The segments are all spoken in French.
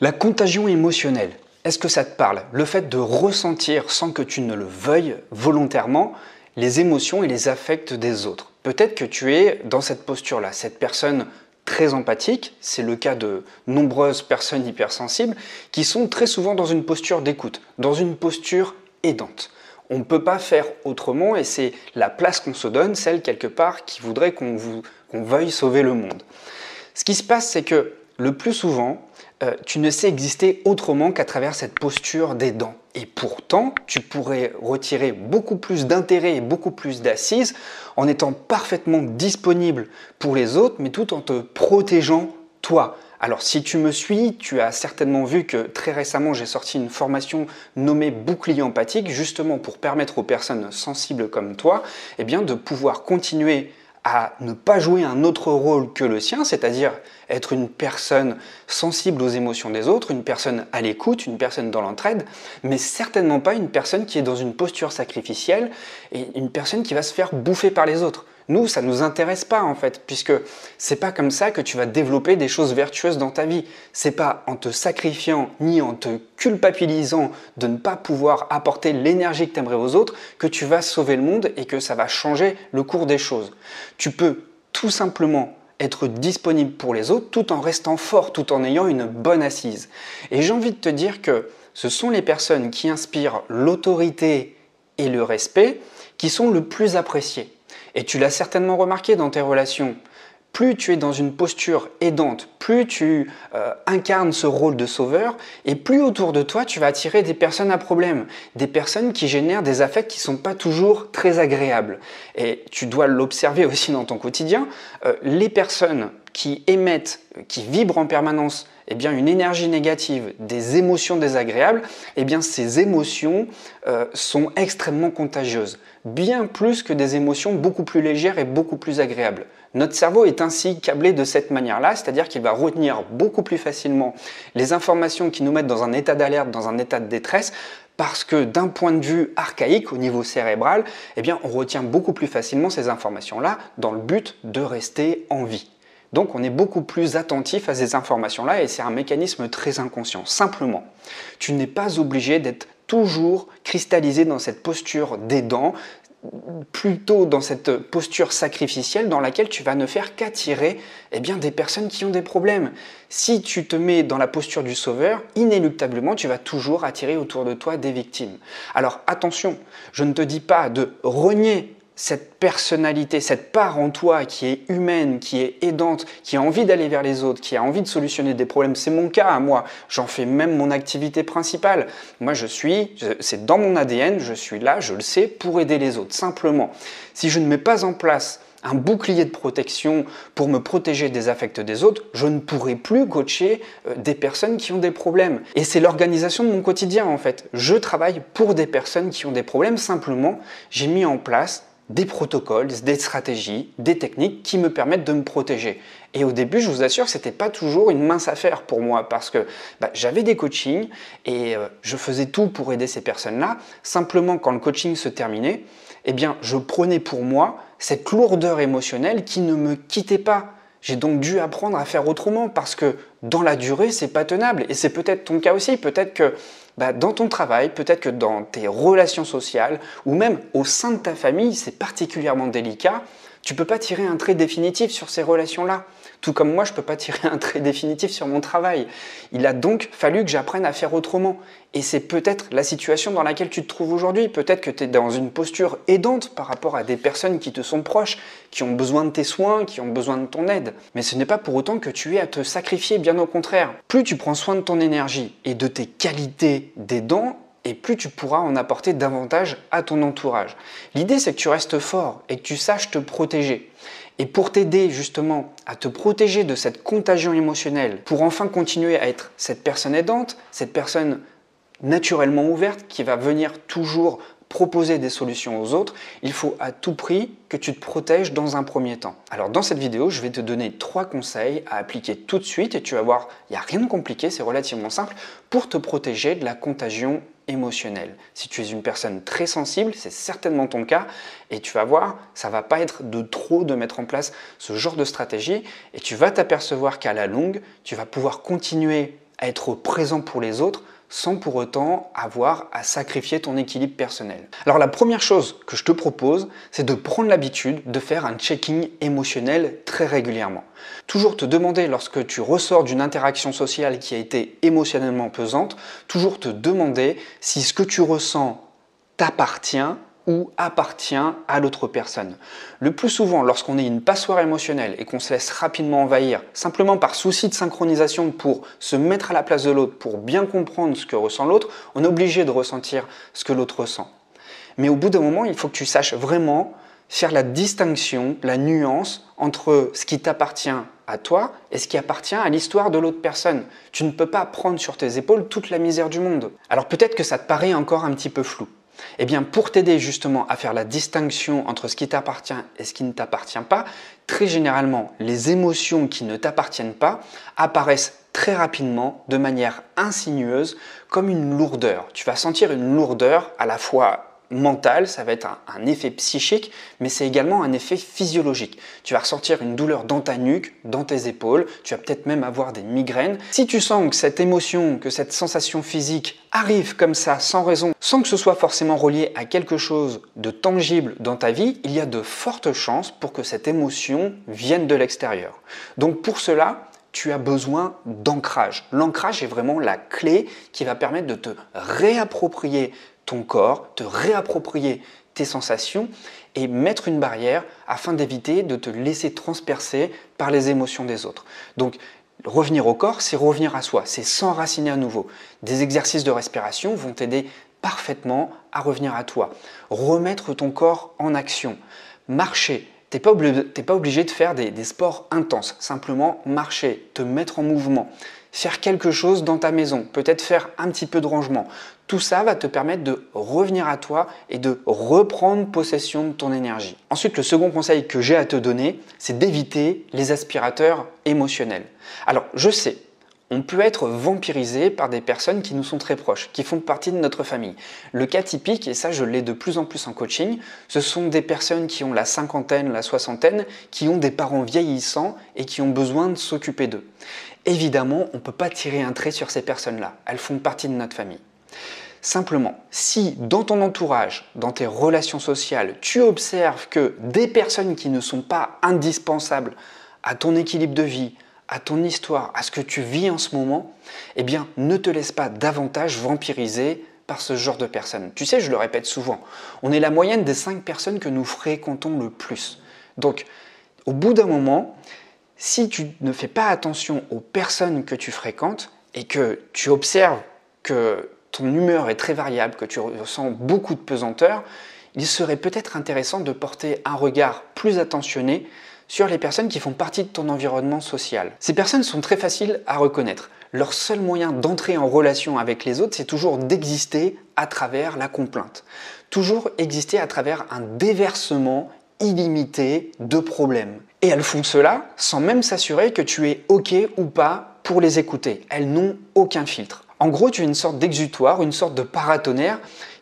La contagion émotionnelle, est-ce que ça te parle? Le fait de ressentir sans que tu ne le veuilles volontairement les émotions et les affects des autres. Peut-être que tu es dans cette posture-là, cette personne très empathique, c'est le cas de nombreuses personnes hypersensibles qui sont très souvent dans une posture d'écoute, dans une posture aidante. On ne peut pas faire autrement et c'est la place qu'on se donne, celle quelque part qui voudrait qu'on veuille sauver le monde. Ce qui se passe, c'est que le plus souvent, tu ne sais exister autrement qu'à travers cette posture d'aidant. Et pourtant, tu pourrais retirer beaucoup plus d'intérêt et beaucoup plus d'assises en étant parfaitement disponible pour les autres, mais tout en te protégeant toi. Alors si tu me suis, tu as certainement vu que très récemment j'ai sorti une formation nommée Bouclier empathique, justement pour permettre aux personnes sensibles comme toi de pouvoir continuer à ne pas jouer un autre rôle que le sien, c'est-à-dire être une personne sensible aux émotions des autres, une personne à l'écoute, une personne dans l'entraide, mais certainement pas une personne qui est dans une posture sacrificielle et une personne qui va se faire bouffer par les autres. Nous, ça ne nous intéresse pas en fait, puisque c'est pas comme ça que tu vas développer des choses vertueuses dans ta vie. C'est pas en te sacrifiant ni en te culpabilisant de ne pas pouvoir apporter l'énergie que tu aimerais aux autres que tu vas sauver le monde et que ça va changer le cours des choses. Tu peux tout simplement être disponible pour les autres tout en restant fort, tout en ayant une bonne assise. Et j'ai envie de te dire que ce sont les personnes qui inspirent l'autorité et le respect qui sont le plus appréciées. Et tu l'as certainement remarqué dans tes relations. Plus tu es dans une posture aidante, plus tu incarnes ce rôle de sauveur, et plus autour de toi tu vas attirer des personnes à problème, des personnes qui génèrent des affects qui ne sont pas toujours très agréables. Et tu dois l'observer aussi dans ton quotidien, les personnes qui émettent, qui vibrent en permanence une énergie négative, des émotions désagréables, ces émotions sont extrêmement contagieuses, bien plus que des émotions beaucoup plus légères et beaucoup plus agréables. Notre cerveau est ainsi câblé de cette manière-là, c'est-à-dire qu'il va retenir beaucoup plus facilement les informations qui nous mettent dans un état d'alerte, dans un état de détresse, parce que d'un point de vue archaïque, au niveau cérébral, on retient beaucoup plus facilement ces informations-là dans le but de rester en vie. Donc on est beaucoup plus attentif à ces informations-là et c'est un mécanisme très inconscient. Simplement, tu n'es pas obligé d'être toujours cristallisé dans cette posture d'aidant, plutôt dans cette posture sacrificielle dans laquelle tu vas ne faire qu'attirer des personnes qui ont des problèmes. Si tu te mets dans la posture du sauveur, inéluctablement, tu vas toujours attirer autour de toi des victimes. Alors attention, je ne te dis pas de renier cette personnalité, cette part en toi qui est humaine, qui est aidante, qui a envie d'aller vers les autres, qui a envie de solutionner des problèmes. C'est mon cas, moi. J'en fais même mon activité principale. Moi, c'est dans mon ADN, je suis là, je le sais, pour aider les autres. Simplement, si je ne mets pas en place un bouclier de protection pour me protéger des affects des autres, je ne pourrai plus coacher des personnes qui ont des problèmes. Et c'est l'organisation de mon quotidien, en fait. Je travaille pour des personnes qui ont des problèmes. Simplement, j'ai mis en place des protocoles, des stratégies, des techniques qui me permettent de me protéger. Et au début, je vous assure que ce n'était pas toujours une mince affaire pour moi parce que j'avais des coachings et je faisais tout pour aider ces personnes-là. Simplement, quand le coaching se terminait, je prenais pour moi cette lourdeur émotionnelle qui ne me quittait pas. J'ai donc dû apprendre à faire autrement parce que dans la durée, c'est pas tenable. Et c'est peut-être ton cas aussi. Peut-être que dans ton travail, peut-être que dans tes relations sociales ou même au sein de ta famille, c'est particulièrement délicat. Tu ne peux pas tirer un trait définitif sur ces relations-là. Tout comme moi, je ne peux pas tirer un trait définitif sur mon travail. Il a donc fallu que j'apprenne à faire autrement. Et c'est peut-être la situation dans laquelle tu te trouves aujourd'hui. Peut-être que tu es dans une posture aidante par rapport à des personnes qui te sont proches, qui ont besoin de tes soins, qui ont besoin de ton aide. Mais ce n'est pas pour autant que tu es à te sacrifier, bien au contraire. Plus tu prends soin de ton énergie et de tes qualités d'aidant, et plus tu pourras en apporter davantage à ton entourage. L'idée, c'est que tu restes fort et que tu saches te protéger. Et pour t'aider justement à te protéger de cette contagion émotionnelle, pour enfin continuer à être cette personne aidante, cette personne naturellement ouverte qui va venir toujours proposer des solutions aux autres, il faut à tout prix que tu te protèges dans un premier temps. Alors dans cette vidéo, je vais te donner 3 conseils à appliquer tout de suite et tu vas voir, il n'y a rien de compliqué, c'est relativement simple pour te protéger de la contagion émotionnelle. Si tu es une personne très sensible, c'est certainement ton cas et tu vas voir, ça ne va pas être de trop de mettre en place ce genre de stratégie et tu vas t'apercevoir qu'à la longue, tu vas pouvoir continuer à être présent pour les autres sans pour autant avoir à sacrifier ton équilibre personnel. Alors la première chose que je te propose, c'est de prendre l'habitude de faire un checking émotionnel très régulièrement. Toujours te demander lorsque tu ressors d'une interaction sociale qui a été émotionnellement pesante, toujours te demander si ce que tu ressens t'appartient ou appartient à l'autre personne. Le plus souvent, lorsqu'on est une passoire émotionnelle et qu'on se laisse rapidement envahir, simplement par souci de synchronisation pour se mettre à la place de l'autre, pour bien comprendre ce que ressent l'autre, on est obligé de ressentir ce que l'autre ressent. Mais au bout d'un moment, il faut que tu saches vraiment faire la distinction, la nuance entre ce qui t'appartient à toi et ce qui appartient à l'histoire de l'autre personne. Tu ne peux pas prendre sur tes épaules toute la misère du monde. Alors peut-être que ça te paraît encore un petit peu flou. Eh bien, pour t'aider justement à faire la distinction entre ce qui t'appartient et ce qui ne t'appartient pas, très généralement, les émotions qui ne t'appartiennent pas apparaissent très rapidement, de manière insinueuse, comme une lourdeur. Tu vas sentir une lourdeur à la fois mentale, ça va être un effet psychique, mais c'est également un effet physiologique. Tu vas ressentir une douleur dans ta nuque, dans tes épaules, tu vas peut-être même avoir des migraines. Si tu sens que cette émotion, que cette sensation physique arrive comme ça, sans raison, sans que ce soit forcément relié à quelque chose de tangible dans ta vie, il y a de fortes chances pour que cette émotion vienne de l'extérieur. Donc pour cela, tu as besoin d'ancrage. L'ancrage est vraiment la clé qui va permettre de te réapproprier ton corps, te réapproprier tes sensations et mettre une barrière afin d'éviter de te laisser transpercer par les émotions des autres. Donc, revenir au corps, c'est revenir à soi, c'est s'enraciner à nouveau. Des exercices de respiration vont t'aider parfaitement à revenir à toi. Remettre ton corps en action. Marcher. Tu n'es pas obligé de faire des sports intenses. Simplement marcher, te mettre en mouvement. Faire quelque chose dans ta maison, peut-être faire un petit peu de rangement. Tout ça va te permettre de revenir à toi et de reprendre possession de ton énergie. Ensuite, le second conseil que j'ai à te donner, c'est d'éviter les aspirateurs émotionnels. Alors, je sais, on peut être vampirisé par des personnes qui nous sont très proches, qui font partie de notre famille. Le cas typique, et ça je l'ai de plus en plus en coaching, ce sont des personnes qui ont la cinquantaine, la soixantaine, qui ont des parents vieillissants et qui ont besoin de s'occuper d'eux. Évidemment, on ne peut pas tirer un trait sur ces personnes-là, elles font partie de notre famille. Simplement, si dans ton entourage, dans tes relations sociales, tu observes que des personnes qui ne sont pas indispensables à ton équilibre de vie, à ton histoire, à ce que tu vis en ce moment, eh bien, ne te laisse pas davantage vampiriser par ce genre de personnes. Tu sais, je le répète souvent, on est la moyenne des 5 personnes que nous fréquentons le plus. Donc, au bout d'un moment, si tu ne fais pas attention aux personnes que tu fréquentes et que tu observes que ton humeur est très variable, que tu ressens beaucoup de pesanteur, il serait peut-être intéressant de porter un regard plus attentionné sur les personnes qui font partie de ton environnement social. Ces personnes sont très faciles à reconnaître. Leur seul moyen d'entrer en relation avec les autres, c'est toujours d'exister à travers la complainte. Toujours exister à travers un déversement illimité de problèmes. Et elles font cela sans même s'assurer que tu es OK ou pas pour les écouter. Elles n'ont aucun filtre. En gros, tu es une sorte d'exutoire, une sorte de paratonnerre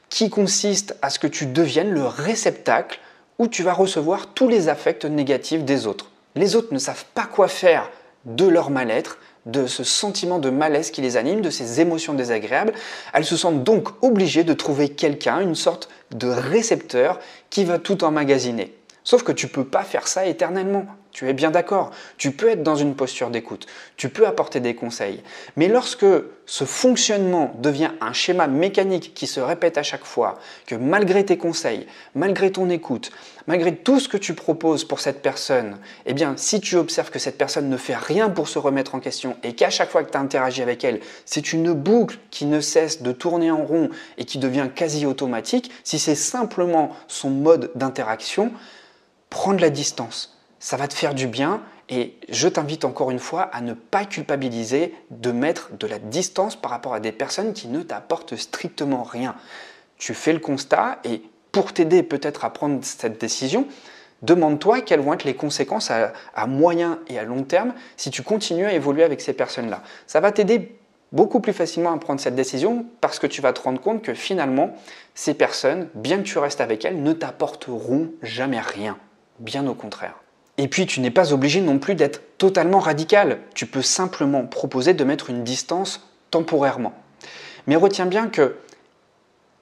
qui consiste à ce que tu deviennes le réceptacle où tu vas recevoir tous les affects négatifs des autres. Les autres ne savent pas quoi faire de leur mal-être, de ce sentiment de malaise qui les anime, de ces émotions désagréables. Elles se sentent donc obligées de trouver quelqu'un, une sorte de récepteur qui va tout emmagasiner. Sauf que tu ne peux pas faire ça éternellement. Tu es bien d'accord. Tu peux être dans une posture d'écoute. Tu peux apporter des conseils. Mais lorsque ce fonctionnement devient un schéma mécanique qui se répète à chaque fois, que malgré tes conseils, malgré ton écoute, malgré tout ce que tu proposes pour cette personne, eh bien, si tu observes que cette personne ne fait rien pour se remettre en question et qu'à chaque fois que tu interagis avec elle, c'est une boucle qui ne cesse de tourner en rond et qui devient quasi automatique, si c'est simplement son mode d'interaction, prends de la distance. Ça va te faire du bien et je t'invite encore une fois à ne pas culpabiliser de mettre de la distance par rapport à des personnes qui ne t'apportent strictement rien. Tu fais le constat et pour t'aider peut-être à prendre cette décision, demande-toi quelles vont être les conséquences à moyen et à long terme si tu continues à évoluer avec ces personnes-là. Ça va t'aider beaucoup plus facilement à prendre cette décision parce que tu vas te rendre compte que finalement, ces personnes, bien que tu restes avec elles, ne t'apporteront jamais rien. Bien au contraire. Et puis tu n'es pas obligé non plus d'être totalement radical. Tu peux simplement proposer de mettre une distance temporairement. Mais retiens bien que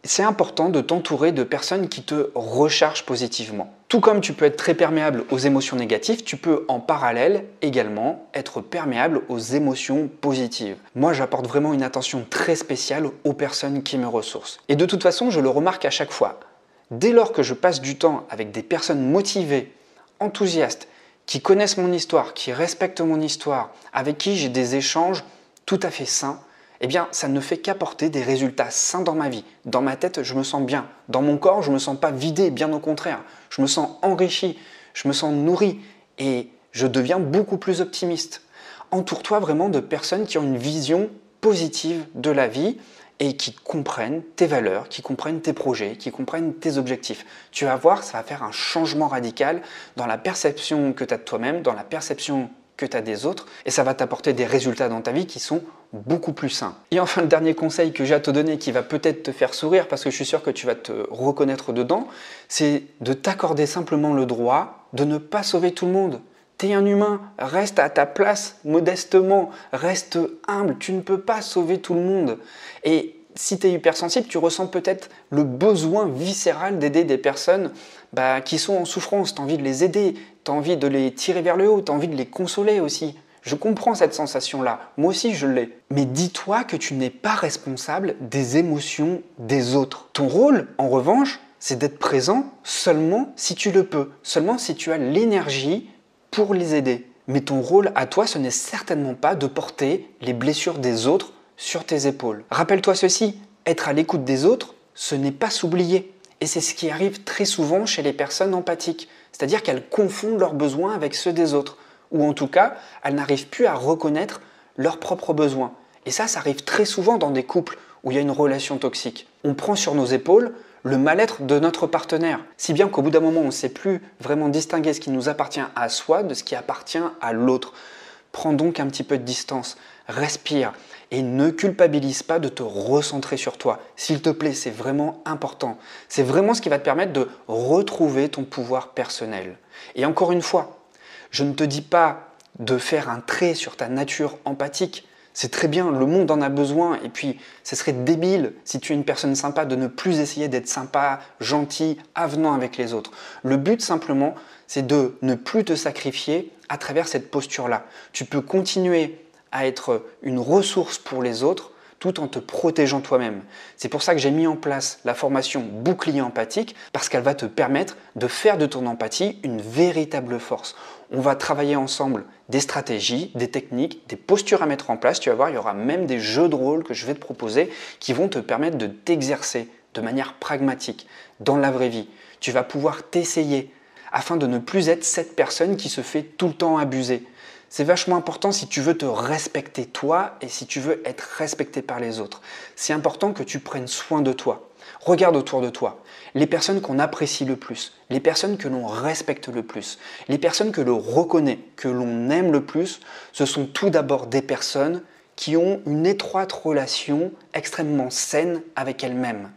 c'est important de t'entourer de personnes qui te rechargent positivement. Tout comme tu peux être très perméable aux émotions négatives, tu peux en parallèle également être perméable aux émotions positives. Moi, j'apporte vraiment une attention très spéciale aux personnes qui me ressourcent. Et de toute façon, je le remarque à chaque fois. Dès lors que je passe du temps avec des personnes motivées, enthousiastes, qui connaissent mon histoire, qui respectent mon histoire, avec qui j'ai des échanges tout à fait sains, eh bien, ça ne fait qu'apporter des résultats sains dans ma vie. Dans ma tête, je me sens bien. Dans mon corps, je ne me sens pas vidé, bien au contraire. Je me sens enrichi, je me sens nourri et je deviens beaucoup plus optimiste. Entoure-toi vraiment de personnes qui ont une vision positive de la vie et qui comprennent tes valeurs, qui comprennent tes projets, qui comprennent tes objectifs. Tu vas voir, ça va faire un changement radical dans la perception que tu as de toi-même, dans la perception que tu as des autres, et ça va t'apporter des résultats dans ta vie qui sont beaucoup plus sains. Et enfin, le dernier conseil que j'ai à te donner qui va peut-être te faire sourire, parce que je suis sûr que tu vas te reconnaître dedans, c'est de t'accorder simplement le droit de ne pas sauver tout le monde. T'es un humain, reste à ta place modestement, reste humble, tu ne peux pas sauver tout le monde. Et si tu es hypersensible, tu ressens peut-être le besoin viscéral d'aider des personnes qui sont en souffrance. Tu as envie de les aider, tu as envie de les tirer vers le haut, tu as envie de les consoler aussi. Je comprends cette sensation-là, moi aussi je l'ai. Mais dis-toi que tu n'es pas responsable des émotions des autres. Ton rôle, en revanche, c'est d'être présent seulement si tu le peux, seulement si tu as l'énergie pour les aider. Mais ton rôle à toi, ce n'est certainement pas de porter les blessures des autres sur tes épaules. Rappelle-toi ceci, être à l'écoute des autres, ce n'est pas s'oublier. Et c'est ce qui arrive très souvent chez les personnes empathiques. C'est-à-dire qu'elles confondent leurs besoins avec ceux des autres. Ou en tout cas, elles n'arrivent plus à reconnaître leurs propres besoins. Et ça arrive très souvent dans des couples où il y a une relation toxique. On prend sur nos épaules le mal-être de notre partenaire. Si bien qu'au bout d'un moment, on ne sait plus vraiment distinguer ce qui nous appartient à soi de ce qui appartient à l'autre. Prends donc un petit peu de distance, respire et ne culpabilise pas de te recentrer sur toi. S'il te plaît, c'est vraiment important. C'est vraiment ce qui va te permettre de retrouver ton pouvoir personnel. Et encore une fois, je ne te dis pas de faire un trait sur ta nature empathique. C'est très bien, le monde en a besoin et puis ce serait débile si tu es une personne sympa de ne plus essayer d'être sympa, gentil, avenant avec les autres. Le but simplement, c'est de ne plus te sacrifier à travers cette posture-là. Tu peux continuer à être une ressource pour les autres tout en te protégeant toi-même. C'est pour ça que j'ai mis en place la formation Bouclier empathique parce qu'elle va te permettre de faire de ton empathie une véritable force. On va travailler ensemble des stratégies, des techniques, des postures à mettre en place. Tu vas voir, il y aura même des jeux de rôle que je vais te proposer qui vont te permettre de t'exercer de manière pragmatique dans la vraie vie. Tu vas pouvoir t'essayer afin de ne plus être cette personne qui se fait tout le temps abuser. C'est vachement important si tu veux te respecter toi et si tu veux être respecté par les autres. C'est important que tu prennes soin de toi. Regarde autour de toi. Les personnes qu'on apprécie le plus, les personnes que l'on respecte le plus, les personnes que l'on reconnaît, que l'on aime le plus, ce sont tout d'abord des personnes qui ont une étroite relation extrêmement saine avec elles-mêmes.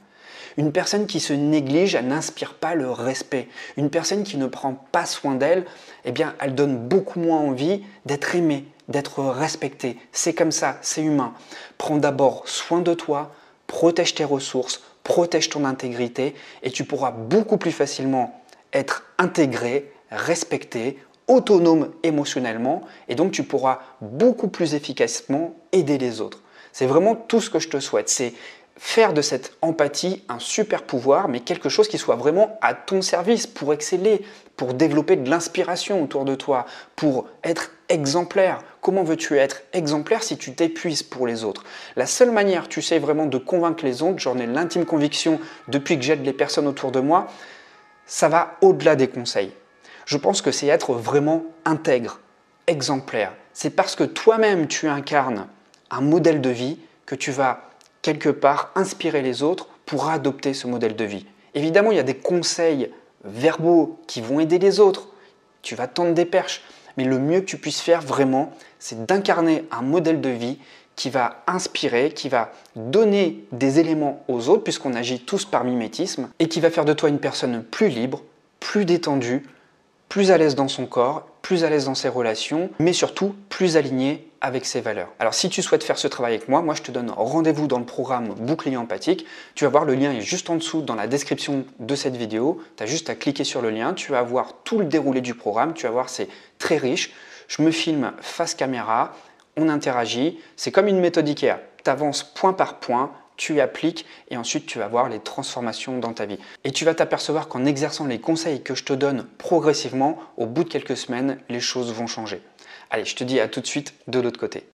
Une personne qui se néglige, elle n'inspire pas le respect. Une personne qui ne prend pas soin d'elle, eh bien, elle donne beaucoup moins envie d'être aimée, d'être respectée. C'est comme ça, c'est humain. Prends d'abord soin de toi, protège tes ressources, protège ton intégrité et tu pourras beaucoup plus facilement être intégré, respecté, autonome émotionnellement et donc tu pourras beaucoup plus efficacement aider les autres. C'est vraiment tout ce que je te souhaite. C'est faire de cette empathie un super pouvoir, mais quelque chose qui soit vraiment à ton service pour exceller, pour développer de l'inspiration autour de toi, pour être exemplaire. Comment veux-tu être exemplaire si tu t'épuises pour les autres? La seule manière, tu sais, vraiment de convaincre les autres, j'en ai l'intime conviction depuis que j'aide les personnes autour de moi, ça va au-delà des conseils. Je pense que c'est être vraiment intègre, exemplaire. C'est parce que toi-même tu incarnes un modèle de vie que tu vas quelque part inspirer les autres pour adopter ce modèle de vie. Évidemment, il y a des conseils verbaux qui vont aider les autres. Tu vas tendre des perches. Mais le mieux que tu puisses faire vraiment, c'est d'incarner un modèle de vie qui va inspirer, qui va donner des éléments aux autres, puisqu'on agit tous par mimétisme, et qui va faire de toi une personne plus libre, plus détendue, plus à l'aise dans son corps, plus à l'aise dans ses relations, mais surtout plus aligné avec ses valeurs. Alors si tu souhaites faire ce travail avec moi, je te donne rendez-vous dans le programme Bouclier empathique. Tu vas voir, le lien est juste en dessous dans la description de cette vidéo. Tu as juste à cliquer sur le lien, tu vas voir tout le déroulé du programme, tu vas voir, c'est très riche. Je me filme face caméra, on interagit, c'est comme une méthode IKEA. Tu avances point par point, tu appliques et ensuite tu vas voir les transformations dans ta vie. Et tu vas t'apercevoir qu'en exerçant les conseils que je te donne progressivement, au bout de quelques semaines, les choses vont changer. Allez, je te dis à tout de suite de l'autre côté.